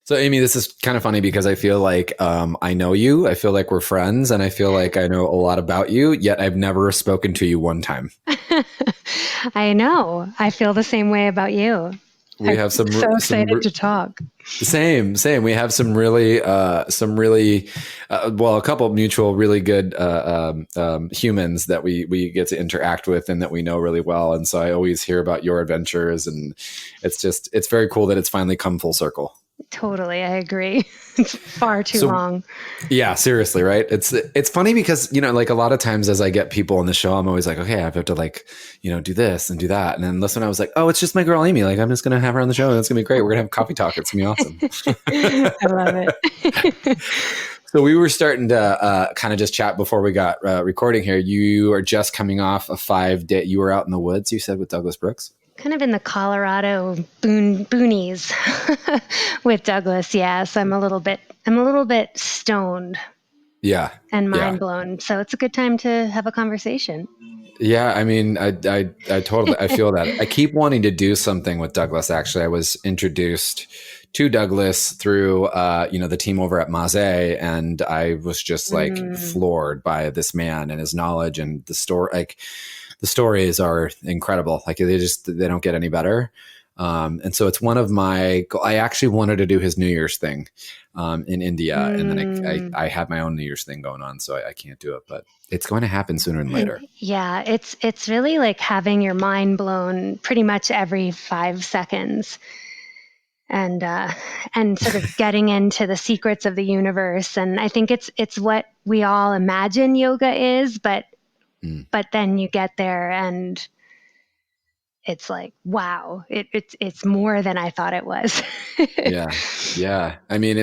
So, Amy, this is kind of funny because I feel like I know you. I feel like we're friends, and I feel like I know a lot about you, yet I've never spoken to you one time. I know. I feel the same way about you. We have so excited to talk. Same. We have some really, a couple of mutual, really good humans that we get to interact with and that we know really well. And so I always hear about your adventures, and it's very cool that it's finally come full circle. Totally. I agree. It's far too long. Yeah, seriously. Right. It's funny because, like a lot of times as I get people on the show, I'm always like, okay, I have to do this and do that. And then this one I was like, oh, it's just my girl, Amy. Like, I'm just going to have her on the show. And it's going to be great. We're going to have coffee talk. It's going to be awesome. I love it. So we were starting to kind of just chat before we got recording here. You are just coming off a 5-day, you were out in the woods, you said, with Douglas Brooks? Kind of in the Colorado boonies with Douglas. Yes, I'm a little bit stoned. Yeah. And mind blown. So it's a good time to have a conversation. Yeah, I mean, I totally I feel that. I keep wanting to do something with Douglas. Actually, I was introduced to Douglas through the team over at Maze, and I was just like floored by this man and his knowledge and the story. Like, the stories are incredible. Like, they don't get any better. And so it's one of I actually wanted to do his New Year's thing in India. And then I had my own New Year's thing going on, so I can't do it, but it's going to happen sooner than later. Yeah. It's really like having your mind blown pretty much every 5 seconds and sort of getting into the secrets of the universe. And I think it's what we all imagine yoga is, but then you get there and it's like, wow, it's more than I thought it was. Yeah. I mean,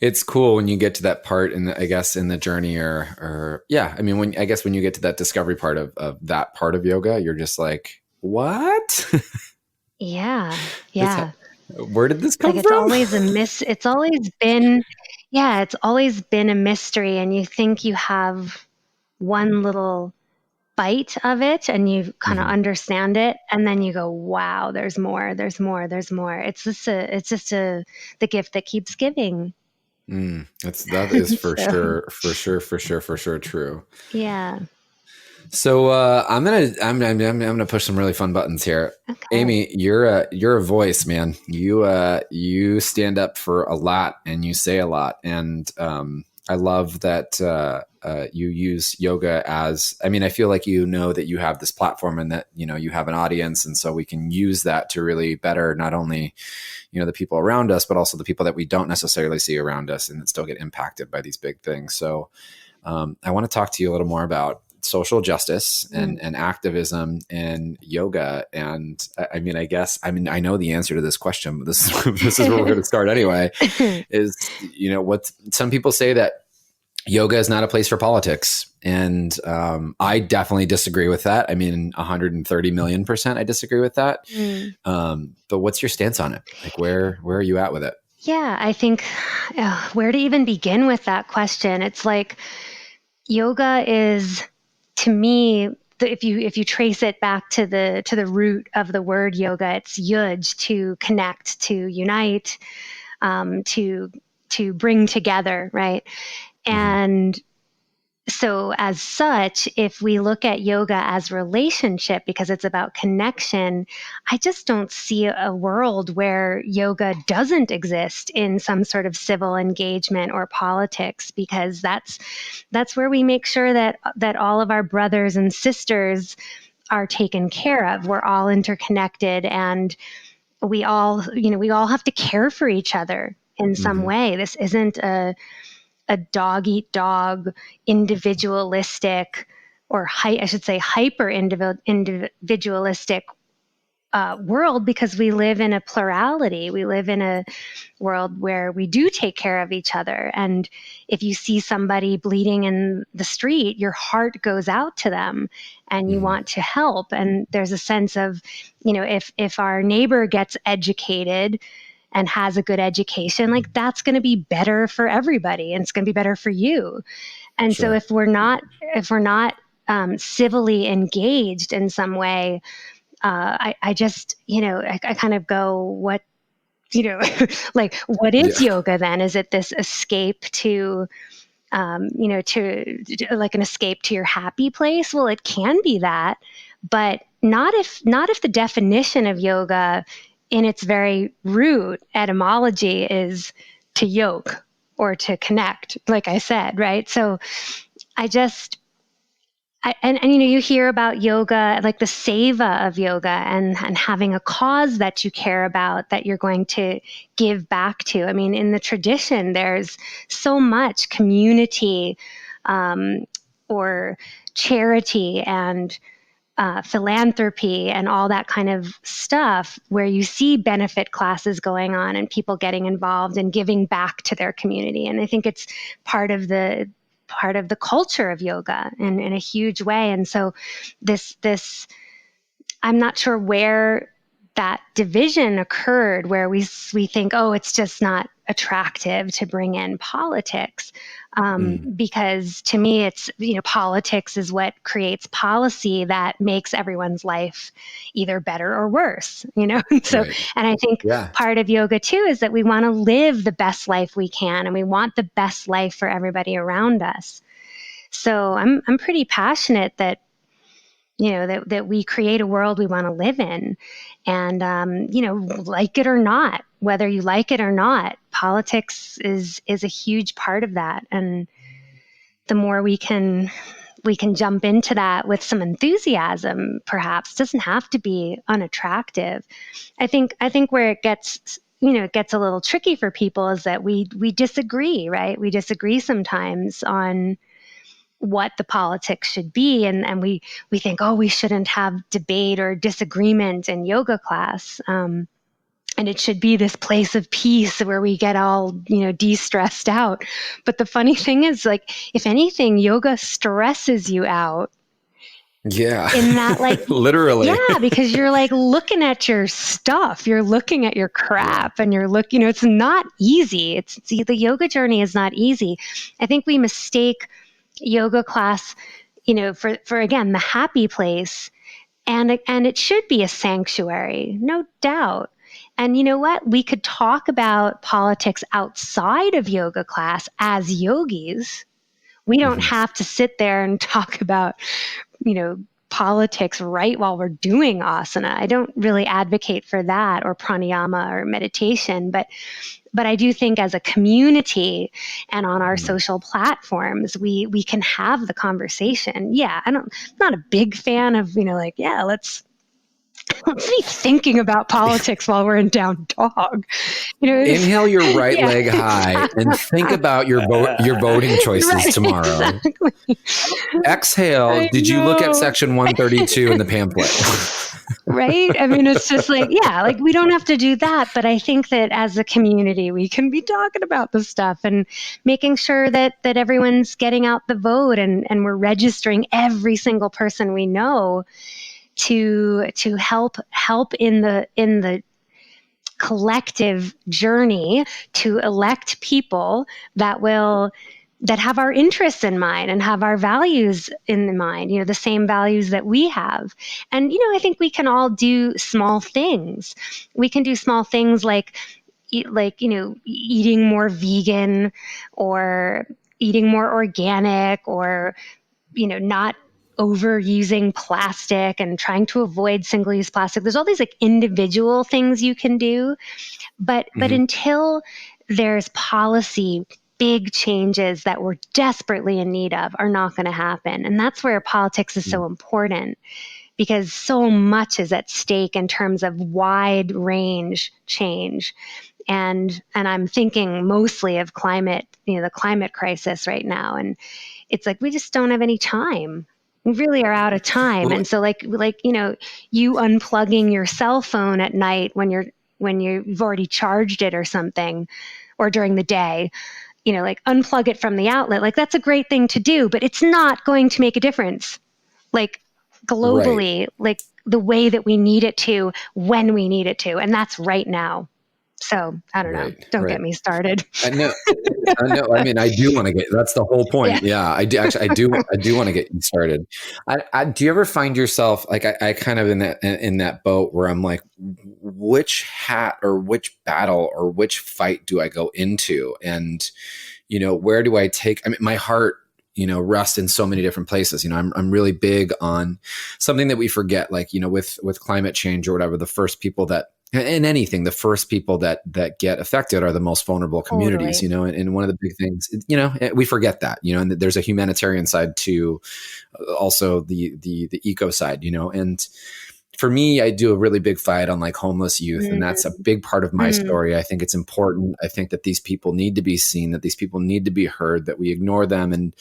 It's cool when you get to that part in the, I guess, in the journey or yeah, I mean, when you get to that discovery part of that part of yoga, you're just like, what? Yeah. this, Yeah. where did this Like come from? it's always been, yeah, it's always been a mystery, and you think you have one little bite of it and you kind of Mhm. understand it, and then you go, wow, there's more, there's more, there's more. The gift that keeps giving. That is So for sure true. yeah. So I'm gonna push some really fun buttons here. Okay. Amy, you're a voice, man. You stand up for a lot and you say a lot, and I love that you use yoga as. I mean, I feel like you know that you have this platform and that you have an audience, and so we can use that to really better not only the people around us, but also the people that we don't necessarily see around us, and that still get impacted by these big things. So I want to talk to you a little more about social justice Mm. and activism and yoga. And I know the answer to this question, but this is where we're going to start anyway. Is what some people say, that yoga is not a place for politics, and I definitely disagree with that. I mean, 130 million% I disagree with that. Mm. But what's your stance on it? Like, where are you at with it? Yeah, I think where to even begin with that question? It's like yoga is, to me, if you trace it back to the root of the word yoga, it's yuj, to connect, to unite, to bring together, right? Mm-hmm. And so, as such, if we look at yoga as relationship because it's about connection, I just don't see a world where yoga doesn't exist in some sort of civil engagement or politics, because that's where we make sure that all of our brothers and sisters are taken care of. We're all interconnected, and we all have to care for each other in some Mm-hmm. way. This isn't a dog eat dog, individualistic, or I should say hyper individualistic world, because we live in a plurality. We live in a world where we do take care of each other. And if you see somebody bleeding in the street, your heart goes out to them and you Mm-hmm. want to help. And there's a sense of, if our neighbor gets educated and has a good education, like that's going to be better for everybody, and it's going to be better for you. And so Sure. if we're not civilly engaged in some way, I just, I kind of go, what, like, what is Yeah. yoga then? Is it this escape to, like an escape to your happy place? Well, it can be that, but not if the definition of yoga in its very root etymology is to yoke or to connect, like I said, right? So I just, and you hear about yoga, like the seva of yoga, and having a cause that you care about, that you're going to give back to. I mean, in the tradition, there's so much community, um, or charity and philanthropy and all that kind of stuff, where you see benefit classes going on and people getting involved and giving back to their community. And I think it's part of the culture of yoga in a huge way. And so this I'm not sure where that division occurred, where we think, oh, it's just not attractive to bring in politics, Mm. because to me, it's, politics is what creates policy that makes everyone's life either better or worse. So, Right. and I think Yeah. part of yoga too is that we want to live the best life we can, and we want the best life for everybody around us. So I'm pretty passionate that that we create a world we want to live in, and like it or not, whether you like it or not, politics is a huge part of that. And the more we can jump into that with some enthusiasm, perhaps, it doesn't have to be unattractive. I think where it gets a little tricky for people is that we disagree, right? We disagree sometimes on what the politics should be, and we think, oh, we shouldn't have debate or disagreement in yoga class. and it should be this place of peace where we get all, de-stressed out. But the funny thing is, like, if anything, yoga stresses you out Yeah. in that, like, Literally. yeah, because you're like looking at your stuff, you're looking at your crap, and you're looking, it's not easy. The yoga journey is not easy. I think we mistake yoga class, for again, the happy place. And it should be a sanctuary, no doubt. And you know what? We could talk about politics outside of yoga class as yogis. We don't have to sit there and talk about, politics right while we're doing asana. I don't really advocate for that, or pranayama or meditation, but I do think as a community and on our social platforms, we can have the conversation. Yeah, I'm not a big fan of, let's be thinking about politics while we're in down dog. Inhale your right yeah, leg high and think about your voting choices right, tomorrow. Exactly. Exhale. Did you look at section 132 in the pamphlet? Right? I mean, it's just like, yeah, like we don't have to do that. But I think that as a community, we can be talking about this stuff and making sure that everyone's getting out the vote, and we're registering every single person we know to help in the collective journey to elect people that have our interests in mind and have our values in mind, the same values that we have. And, I think we can all do small things. We can do small things like eating more vegan, or eating more organic, or, not overusing plastic and trying to avoid single-use plastic. There's all these like individual things you can do. But until there's policy, big changes that we're desperately in need of are not going to happen. And that's where politics is so important, because so much is at stake in terms of wide range change. And I'm thinking mostly of climate, the climate crisis right now. And it's like, we just don't have any time. We really are out of time. Well, and so like, you unplugging your cell phone at night when you've already charged it or something, or during the day, like unplug it from the outlet. Like, that's a great thing to do, but it's not going to make a difference, like globally, like the way that we need it to, when we need it to. And that's right now. So I don't know. Don't get me started. I know. I mean, I do want to get. That's the whole point. Yeah, I do. Actually, I do want to get you started. Do you ever find yourself like I kind of in that boat where I'm like, which hat or which battle or which fight do I go into, and where do I take? I mean, my heart rests in so many different places. I'm really big on something that we forget, like with climate change or whatever. The first people that in anything, the first people that get affected are the most vulnerable communities, Totally. and one of the big things, we forget that, and there's a humanitarian side to also the eco side, and for me, I do a really big fight on like homeless youth, and that's a big part of my story. I think it's important. I think that these people need to be seen, that these people need to be heard, that we ignore them, and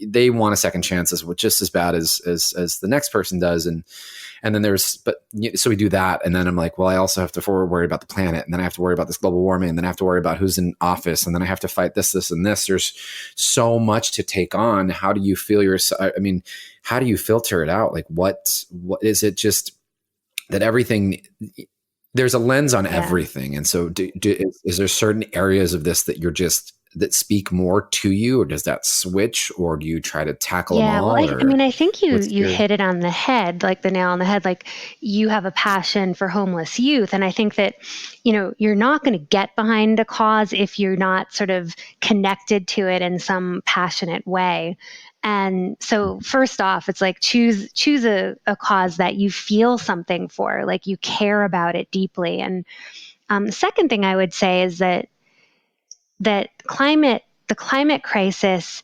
they want a second chance as just as bad as the next person does. And then so we do that. And then I'm like, well, I also have to worry about the planet. And then I have to worry about this global warming. And then I have to worry about who's in office. And then I have to fight this, and this. There's so much to take on. How do you feel I mean, how do you filter it out? Like, what is it just that everything, there's a lens on everything. And so is there certain areas of this that that speak more to you, or does that switch, or do you try to tackle them all? Well, I mean, I think you hit it on the head, like the nail on the head. Like, you have a passion for homeless youth. And I think that, you're not going to get behind a cause if you're not sort of connected to it in some passionate way. And so first off, it's like choose a cause that you feel something for, like you care about it deeply. And the second thing I would say is that the climate crisis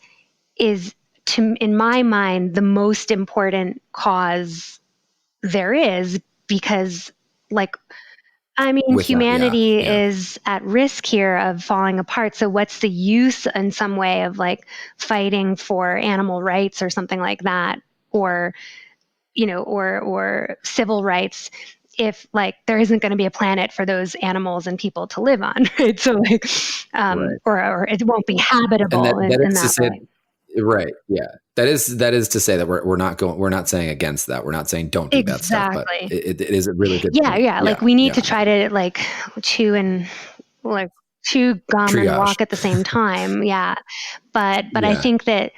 is, in my mind, the most important cause there is, because humanity is at risk here of falling apart. So what's the use in some way of like fighting for animal rights or something like that, or, or civil rights, if like there isn't going to be a planet for those animals and people to live on, right? So like, Right. or it won't be And habitable that in is to that say, way. right. Yeah. That is to say that we're not saying against that. We're not saying don't do bad stuff, but Exactly. it is a really good Yeah, point. yeah. Like Yeah. we need to Yeah. try to like chew and like chew gum and Triage. walk at the same time. Yeah. But I Yeah. think that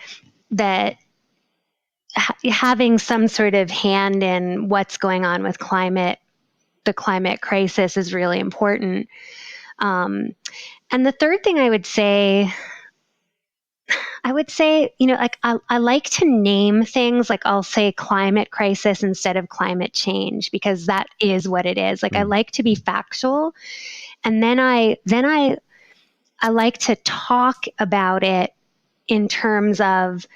having some sort of hand in what's going on with the climate crisis is really important. And the third thing I would say, like I like to name things. Like I'll say climate crisis instead of climate change because that is what it is. Like I Mm. like to be factual, and then I like to talk about it in terms of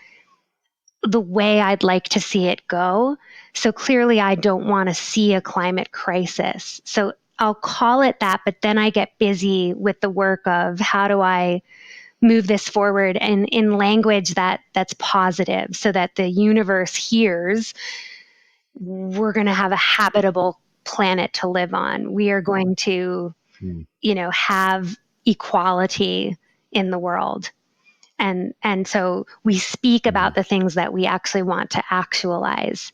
the way I'd like to see it go. So clearly, I don't want to see a climate crisis. So I'll call it that, but then I get busy with the work of how do I move this forward and in language that's positive so that the universe hears we're going to have a habitable planet to live on. We are going to, Mm. have equality in the world. And so we speak about Mhm. the things that we actually want to actualize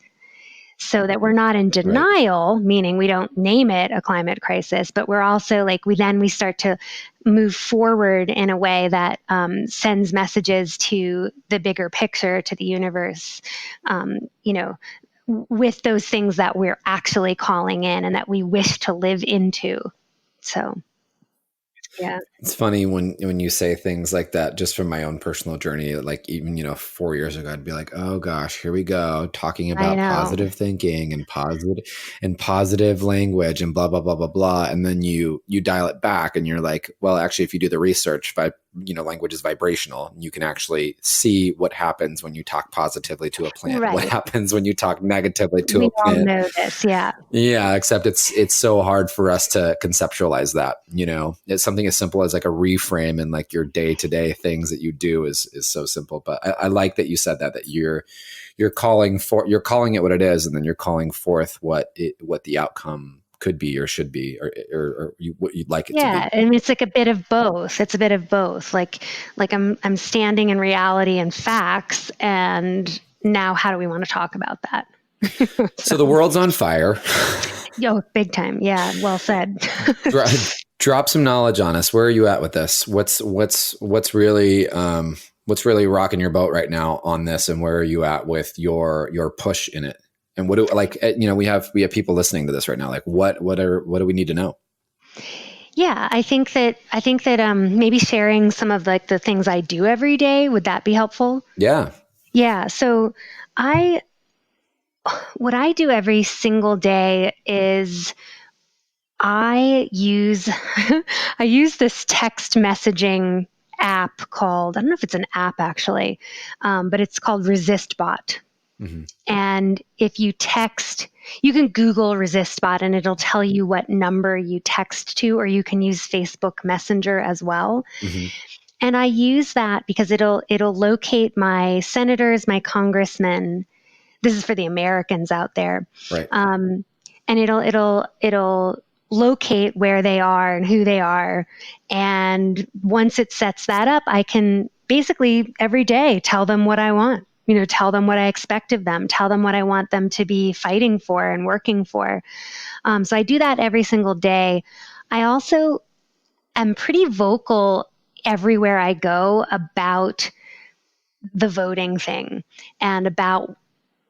so that we're not in Right. denial, meaning we don't name it a climate crisis, but we're also like, we start to move forward in a way that sends messages to the bigger picture, to the universe, with those things that we're actually calling in and that we wish to live into. So, yeah. It's funny when you say things like that, just from my own personal journey, like even, 4 years ago, I'd be like, oh gosh, here we go, talking I about know. positive thinking and positive language and blah, blah, blah, blah, blah. And then you dial it back and you're like, well, actually, if you do the research, language is vibrational. You can actually see what happens when you talk positively to a plant, what Right. happens when you talk negatively to We a all plant. know this. Yeah. Yeah, except it's so hard for us to conceptualize that. It's something as simple as like a reframe and like your day to day things that you do is so simple. But I like that you said that you're calling it what it is, and then you're calling forth what the outcome could be or should be, or what you'd like it to Yeah, be. and it's like a bit of both. It's a bit of both. Like I'm standing in reality and facts, and now how do we want to talk about that? So the So, world's on fire. yo, big time. Yeah, well said. Dro- Drop some knowledge on us. Where are you at with this? What's really rocking your boat right now on this, and where are you at with your push in it? And what do we have people listening to this right now. Like what do we need to know? Yeah, I think that maybe sharing some of like the things I do every day, would that be helpful? Yeah. Yeah. So I what I do every single day is I use I use this text messaging app called, I don't know if it's an app actually, but it's called ResistBot. Mm-hmm. And if you text, you can Google ResistBot and it'll tell you what number you text to, or you can use Facebook Messenger as well. Mm-hmm. And I use that because it'll locate my senators, my congressmen. This is for the Americans out there. Right. And it'll locate where they are and who they are. And once it sets that up, I can basically every day tell them what I want. Tell them what I expect of them, tell them what I want them to be fighting for and working for. So I do that every single day. I also am pretty vocal everywhere I go about the voting thing and about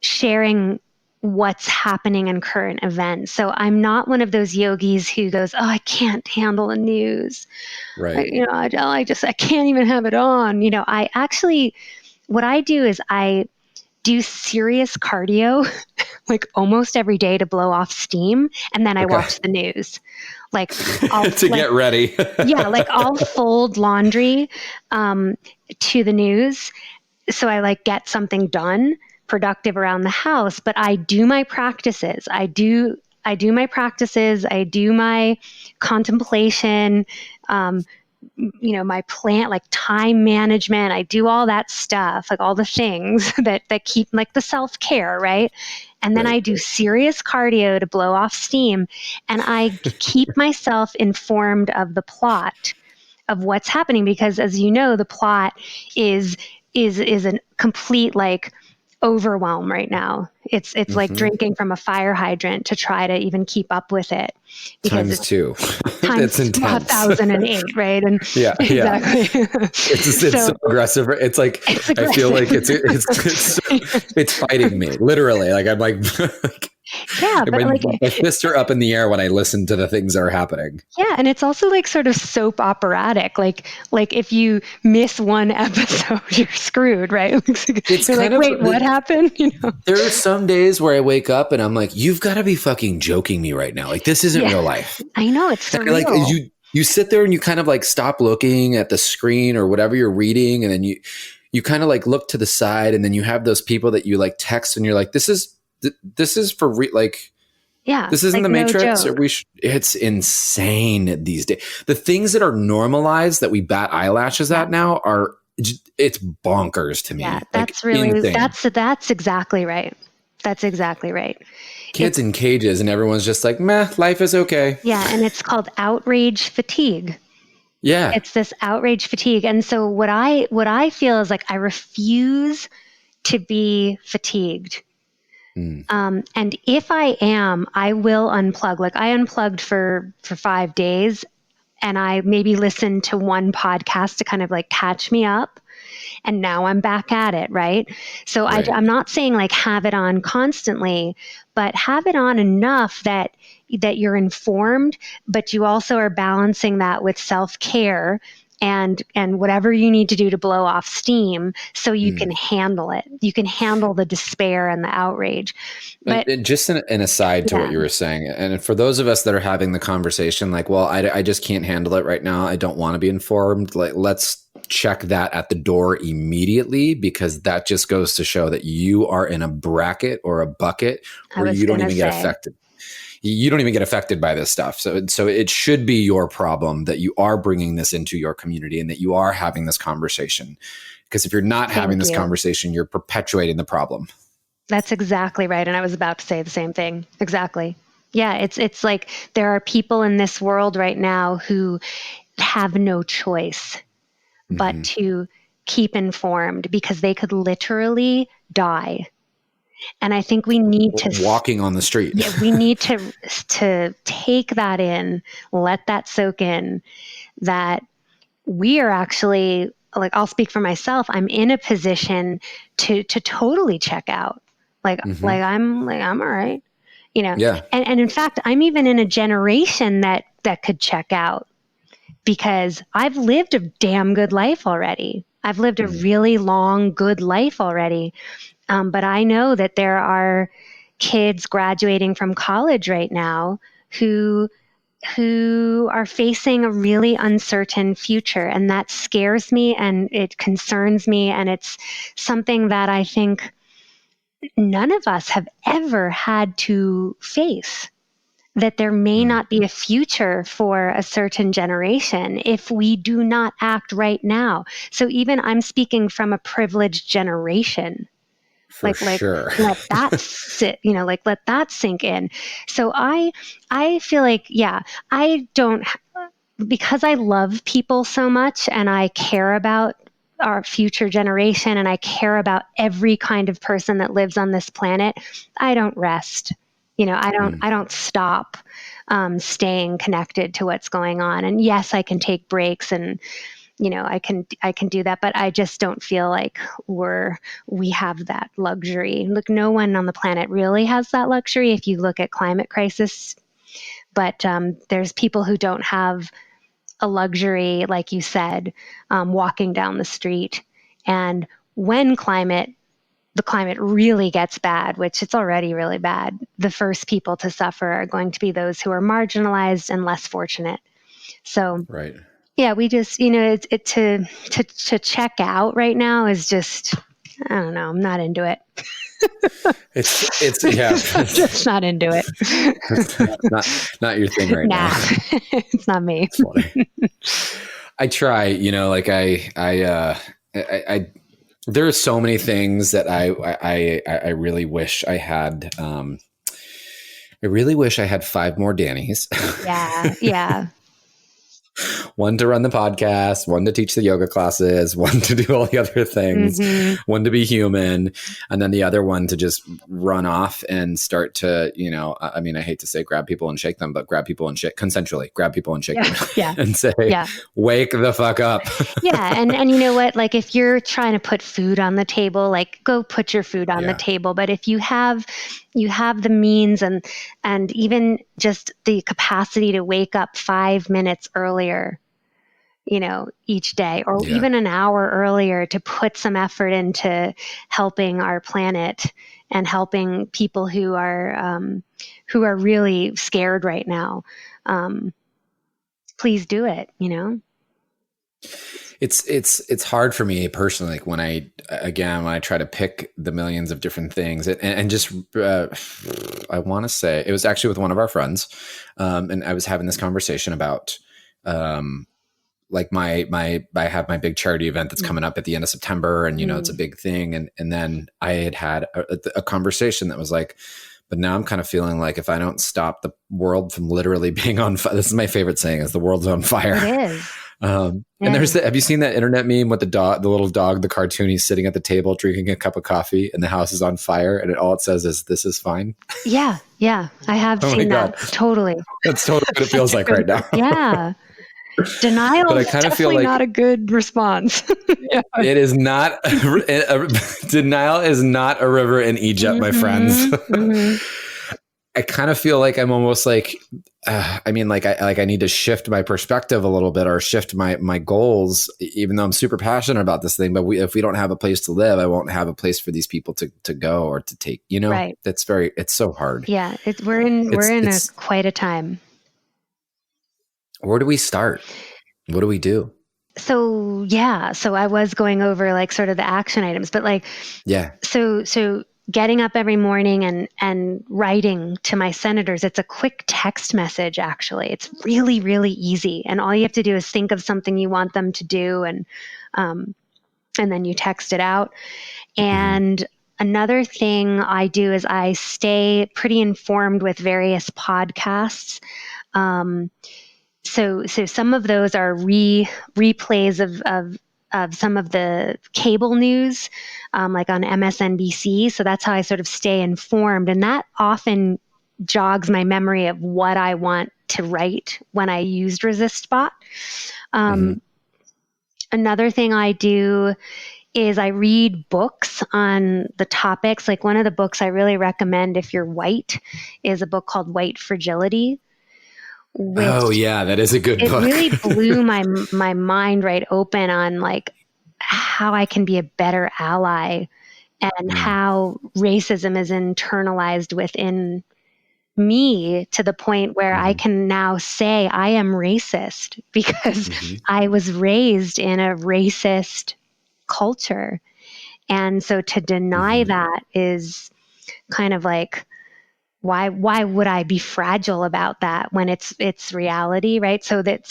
sharing what's happening in current events. So I'm not one of those yogis who goes, "Oh, I can't handle the news. Right. I can't even have it on." I actually, what I do is I do serious cardio like almost every day to blow off steam, and then I Okay. watch the news. Like I'll To get ready. yeah, like I'll fold laundry to the news, so I like get something done productive around the house. But I do my practices. I do my practices. I do my contemplation. my plant, like time management. I do all that stuff, like all the things that keep, like the self-care, right? And then I do serious cardio to blow off steam, and I keep myself informed of the plot of what's happening, because as you know, the plot is a complete like overwhelm right now. It's like drinking from a fire hydrant to try to even keep up with it, because times two. times It's intense. 1008, right? And yeah, exactly. It's so aggressive. It's like I feel like it's fighting me, literally. Like I'm like, yeah, but my fists are up in the air when I listen to the things that are happening. Yeah, and it's also like sort of soap operatic. Like if you miss one episode, you're screwed, right? It's you're kind like, of wait, what happened? There are some days where I wake up and I'm like, you've got to be fucking joking me right now. Like this isn't real life. I know, it's surreal. Like you sit there and you kind of like stop looking at the screen or whatever you're reading, and then you kind of like look to the side, and then you have those people that you like text, and you're like, this is for real. Like, this isn't like the Matrix. Or it's insane these days. The things that are normalized that we bat eyelashes at now it's bonkers to me. Yeah, that's like, really insane. That's exactly right. That's exactly right. Kids in cages, and everyone's just like, meh, life is okay. Yeah, and it's called outrage fatigue. Yeah, it's this outrage fatigue, and so what I feel is like I refuse to be fatigued. And if I am, I will unplug. Like I unplugged for 5 days, and I maybe listened to one podcast to kind of like catch me up. And now I'm back at it, right? So right. I'm not saying like have it on constantly, but have it on enough that you're informed, but you also are balancing that with self-care and whatever you need to do to blow off steam so you can handle it. You can handle the despair and the outrage. But just an aside to what you were saying, and for those of us that are having the conversation like, well, I just can't handle it right now. I don't want to be informed. Like, let's check that at the door immediately, because that just goes to show that you are in a bracket or a bucket where you don't even get affected. You don't even get affected by this stuff. So it should be your problem that you are bringing this into your community and that you are having this conversation. Because if you're not having this conversation, you're perpetuating the problem. That's exactly right. And I was about to say the same thing. Exactly. Yeah, it's like there are people in this world right now who have no choice but to keep informed, because they could literally die. And I think we need to walking on the street. Yeah, we need to take that in, let that soak in, that we are actually, like, I'll speak for myself. I'm in a position to totally check out. Like I'm all right, Yeah. And in fact, I'm even in a generation that could check out, because I've lived a damn good life already. I've lived a really long, good life already. But I know that there are kids graduating from college right now who are facing a really uncertain future. And that scares me and it concerns me. And it's something that I think none of us have ever had to face. That there may not be a future for a certain generation if we do not act right now. So even I'm speaking from a privileged generation. For sure. Let that sit, let that sink in. So I feel like, I don't, because I love people so much and I care about our future generation and I care about every kind of person that lives on this planet, I don't rest. I don't stop staying connected to what's going on. And yes, I can take breaks and, I can do that, but I just don't feel like we have that luxury. Look, no one on the planet really has that luxury if you look at climate crisis, but there's people who don't have a luxury, like you said, walking down the street. And when the climate really gets bad, which it's already really bad, the first people to suffer are going to be those who are marginalized and less fortunate. So, right. Yeah, we just, to check out right now is just, I don't know, I'm not into it. It's yeah. I'm just not into it. It's not your thing right now. It's not me. It's funny. I try, like there are so many things that I really wish I had. I really wish I had 5 more Dannys. Yeah. Yeah. One to run the podcast, one to teach the yoga classes, one to do all the other things, Mm-hmm. one to be human, and then the other one to just run off and start to, I mean, I hate to say grab people and shake them, but grab people and shake consensually, grab people and shake Yeah. them Yeah. and say, Yeah. wake the fuck up. Yeah. And you know what? Like if you're trying to put food on the table, like go put your food on the Yeah. table. But if you have the means and even just the capacity to wake up 5 minutes earlier, each day, or Yeah. even an hour earlier, to put some effort into helping our planet and helping people who are really scared right now. Please do it. It's hard for me personally, like when I try to pick the millions of different things and just I want to say it was actually with one of our friends, and I was having this conversation about like I have my big charity event that's coming up at the end of September, and it's a big thing, and then I had a conversation that was like, but now I'm kind of feeling like if I don't stop the world from literally being on fire, this is my favorite saying, is the world's on fire. It is. And have you seen that internet meme with the little dog, the cartoon, he's sitting at the table drinking a cup of coffee and the house is on fire, and all it says is, "This is fine." Yeah. Yeah. I have seen that. Totally. That's totally what it feels like right now. Yeah. Denial But I is kind of feel definitely like not a good response. it is not. Denial is not a river in Egypt, my friends. Mm-hmm. I kind of feel like I'm almost like, I need to shift my perspective a little bit, or shift my goals, even though I'm super passionate about this thing. But if we don't have a place to live, I won't have a place for these people to go or to take. Right. It's so hard. Yeah, we're in quite a time. Where do we start? What do we do? So I was going over like sort of the action items, but like, yeah. So getting up every morning and writing to my senators, it's a quick text message, actually. It's really, really easy. And all you have to do is think of something you want them to do, and then you text it out. And another thing I do is I stay pretty informed with various podcasts. So some of those are replays of some of the cable news, like on MSNBC. So that's how I sort of stay informed. And that often jogs my memory of what I want to write when I used ResistBot. Another thing I do is I read books on the topics. Like one of the books I really recommend if you're white is a book called White Fragility. That is a good book. It really blew my mind right open on like how I can be a better ally, and how racism is internalized within me to the point where I can now say I am racist because I was raised in a racist culture. And so to deny that is kind of like, why would I be fragile about that when it's reality, right? So that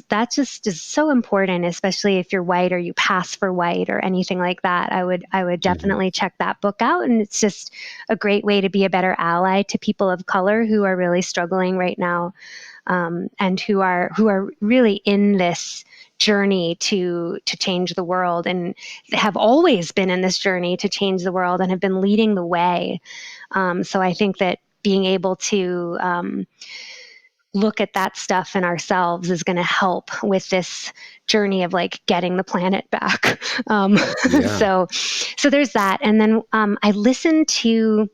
that just is so important, especially if you're white or you pass for white or anything like that. I would definitely check that book out, and it's just a great way to be a better ally to people of color who are really struggling right now, and who are really in this journey to change the world, and have always been in this journey to change the world and have been leading the way. So I think that being able to look at that stuff in ourselves is going to help with this journey of like getting the planet back. So there's that. And then I listen to,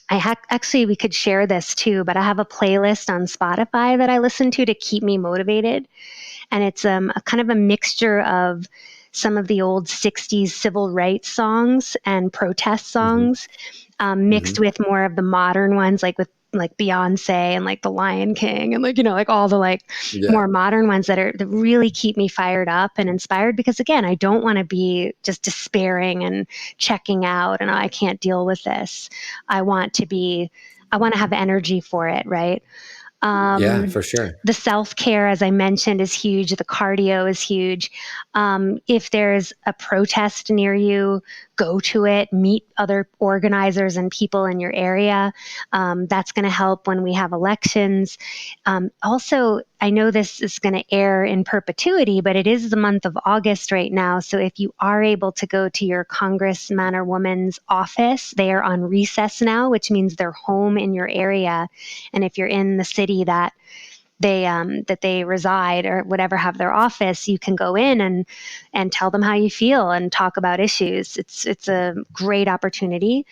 actually, we could share this too, but I have a playlist on Spotify that I listen to keep me motivated. And it's a kind of a mixture of some of the old 60s civil rights songs and protest songs, mixed with more of the modern ones, like with like Beyonce and like The Lion King and like, like all the like more modern ones that really keep me fired up and inspired, because again, I don't want to be just despairing and checking out and I can't deal with this. I want to have energy for it. Right. Yeah, for sure. The self-care, as I mentioned, is huge. The cardio is huge. If there's a protest near you, go to it, meet other organizers and people in your area. That's going to help when we have elections. Also, I know this is going to air in perpetuity, but it is the month of August right now. So if you are able to go to your congressman or woman's office, they are on recess now, which means they're home in your area. And if you're in the city that they reside or whatever, have their office, you can go in and tell them how you feel and talk about issues. It's a great opportunity.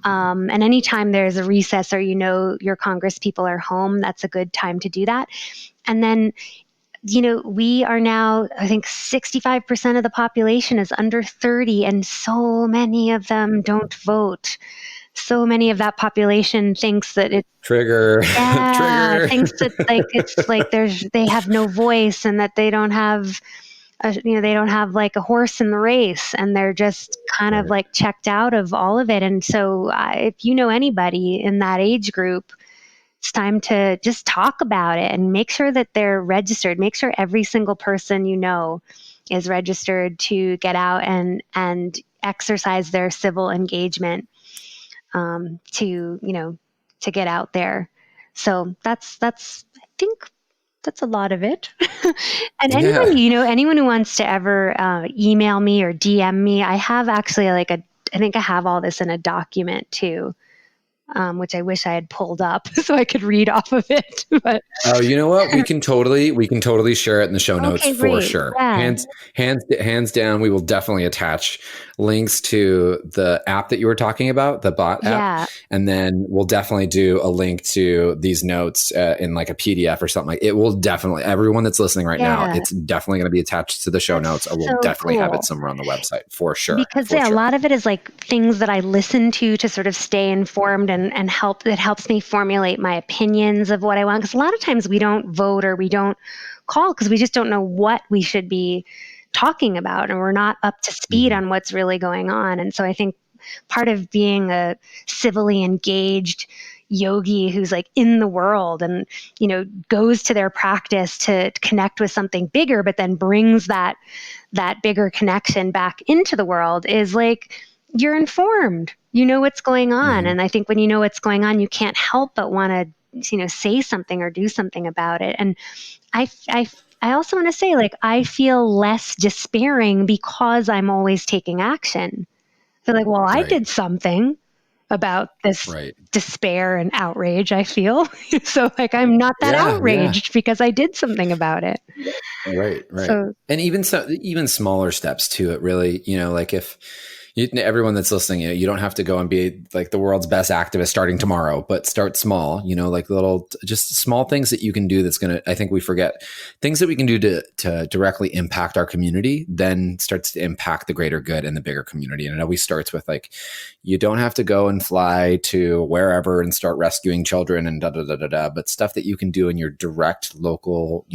And anytime there's a recess or your Congress people are home, that's a good time to do that. And then, we are now, I think 65% of the population is under 30, and so many of them don't vote. So many of that population thinks that it's Trigger. Trigger. thinks that it's like they have no voice, and that they don't have like a horse in the race, and they're just kind of like checked out of all of it. And so if you know anybody in that age group, it's time to just talk about it and make sure that they're registered. Make sure every single person is registered to get out and exercise their civil engagement, to get out there. So that's I think that's a lot of it. And anyone who wants to ever email me or DM me, I have actually I think I have all this in a document too, which I wish I had pulled up so I could read off of it. But oh, you know what? We can totally share it in the show notes for great. sure. Yeah. Hands down, we will definitely attach links to the app that you were talking about, the bot app, and then we'll definitely do a link to these notes in like a PDF or something. It will definitely, everyone that's listening right now, it's definitely going to be attached to the show notes. I will definitely have it somewhere on the website for sure. Because a lot of it is like things that I listen to sort of stay informed and help. It helps me formulate my opinions of what I want. Because a lot of times we don't vote or we don't call because we just don't know what we should be talking about, and we're not up to speed on what's really going on. And so I think part of being a civilly engaged yogi who's like in the world and goes to their practice to connect with something bigger, but then brings that bigger connection back into the world is like, you're informed, what's going on. And I think when you know what's going on, you can't help but want to say something or do something about it. And I also want to say, like, I feel less despairing because I'm always taking action. I feel like, well, I did something about this despair and outrage I feel. So like, I'm not that outraged because I did something about it. Right. So, and even smaller steps to it, really, like if everyone that's listening, you don't have to go and be like the world's best activist starting tomorrow, but start small, like little, just small things that you can do. That's going to, I think we forget things that we can do to directly impact our community, then starts to impact the greater good and the bigger community. And it always starts with like, you don't have to go and fly to wherever and start rescuing children and but stuff that you can do in your direct local,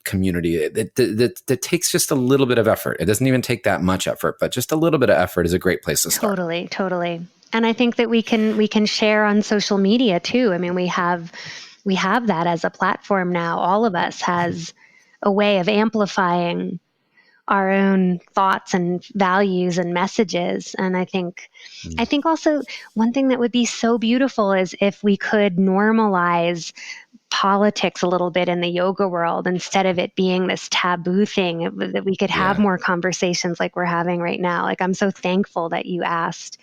community that takes just a little bit of effort. It doesn't even take that much effort, but just a little bit of effort is a great place to start. Totally. And I think that we can share on social media too. I mean, we have that as a platform now. All of us has a way of amplifying our own thoughts and values and messages. And I think also one thing that would be so beautiful is if we could normalize politics a little bit in the yoga world instead of it being this taboo thing, that we could have more conversations like we're having right now. Like, I'm so thankful that you asked,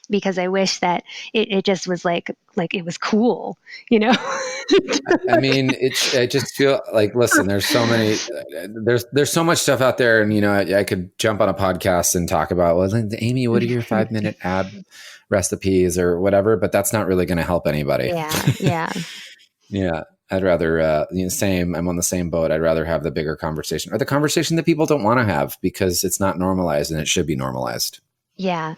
because I wish that it just was like it was cool, I mean, I just feel like, listen, there's so many, there's so much stuff out there, and I could jump on a podcast and talk about, well, Amy, what are your 5-minute ab recipes or whatever, but that's not really going to help anybody. Yeah. I'd rather, same, I'm on the same boat. I'd rather have the bigger conversation, or the conversation that people don't want to have because it's not normalized, and it should be normalized. Yeah.